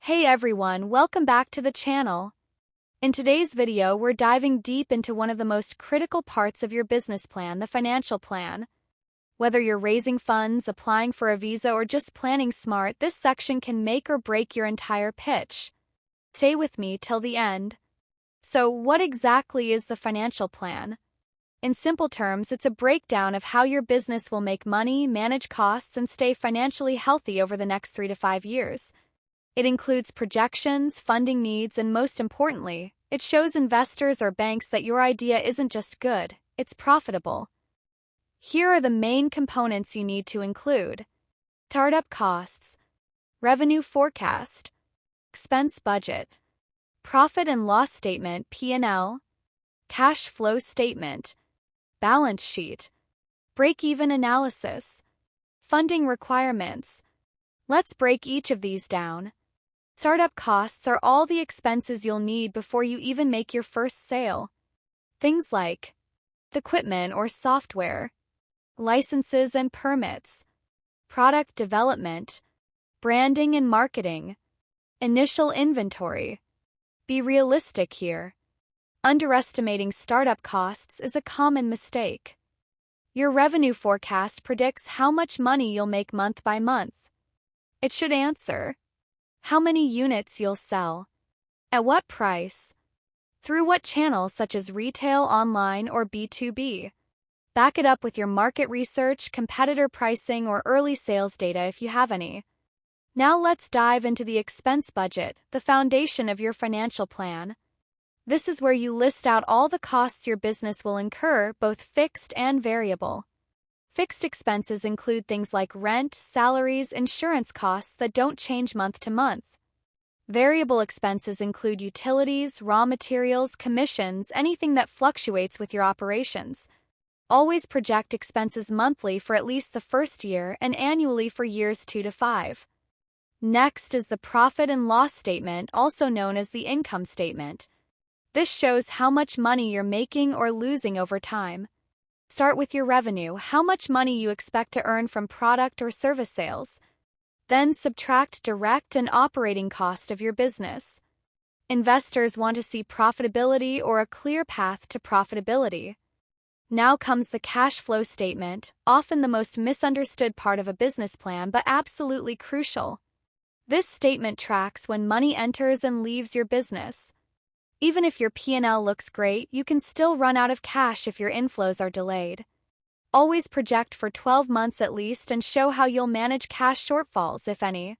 Hey everyone, welcome back to the channel. In today's video, we're diving deep into one of the most critical parts of your business plan, the financial plan. Whether you're raising funds, applying for a visa, or just planning smart, this section can make or break your entire pitch. Stay with me till the end. So, what exactly is the financial plan? In simple terms, it's a breakdown of how your business will make money, manage costs, and stay financially healthy over the next 3 to 5 years. It includes projections, funding needs, and most importantly, it shows investors or banks that your idea isn't just good, it's profitable. Here are the main components you need to include: startup costs, revenue forecast, expense budget, profit and loss statement (P&L), cash flow statement, balance sheet, break-even analysis, funding requirements. Let's break each of these down. Startup costs are all the expenses you'll need before you even make your first sale. Things like equipment or software, licenses and permits, product development, branding and marketing, initial inventory. Be realistic here. Underestimating startup costs is a common mistake. Your revenue forecast predicts how much money you'll make month by month. It should answer how many units you'll sell, at what price, through what channels such as retail, online, or B2B. Back it up with your market research, competitor pricing, or early sales data if you have any. Now let's dive into the expense budget, the foundation of your financial plan. This is where you list out all the costs your business will incur, both fixed and variable. Fixed expenses include things like rent, salaries, insurance costs that don't change month to month. Variable expenses include utilities, raw materials, commissions, anything that fluctuates with your operations. Always project expenses monthly for at least the first year and annually for years 2 to 5. Next is the profit and loss statement, also known as the income statement. This shows how much money you're making or losing over time. Start with your revenue, how much money you expect to earn from product or service sales. Then subtract direct and operating cost of your business. Investors want to see profitability or a clear path to profitability. Now comes the cash flow statement, often the most misunderstood part of a business plan but absolutely crucial. This statement tracks when money enters and leaves your business. Even if your P&L looks great, you can still run out of cash if your inflows are delayed. Always project for 12 months at least and show how you'll manage cash shortfalls, if any.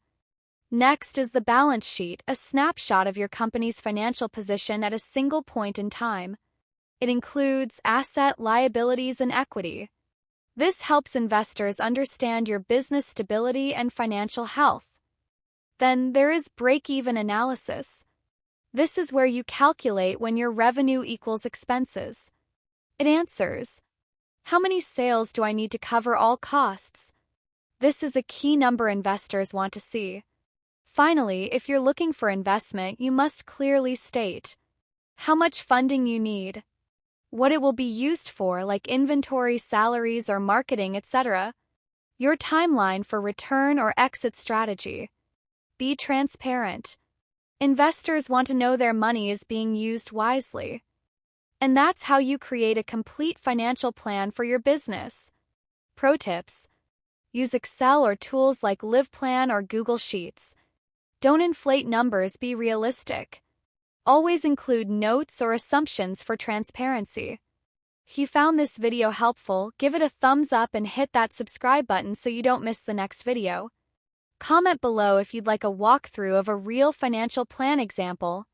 Next is the balance sheet, a snapshot of your company's financial position at a single point in time. It includes asset, liabilities, and equity. This helps investors understand your business stability and financial health. Then there is break-even analysis. This is where you calculate when your revenue equals expenses. It answers, how many sales do I need to cover all costs? This is a key number investors want to see. Finally, if you're looking for investment, you must clearly state how much funding you need, what it will be used for, like inventory, salaries, or marketing, etc., your timeline for return or exit strategy. Be transparent. Investors want to know their money is being used wisely. And that's how you create a complete financial plan for your business. Pro tips: use Excel or tools like LivePlan or Google Sheets. Don't inflate numbers, be realistic. Always include notes or assumptions for transparency. If you found this video helpful, give it a thumbs up and hit that subscribe button so you don't miss the next video. Comment below if you'd like a walkthrough of a real financial plan example.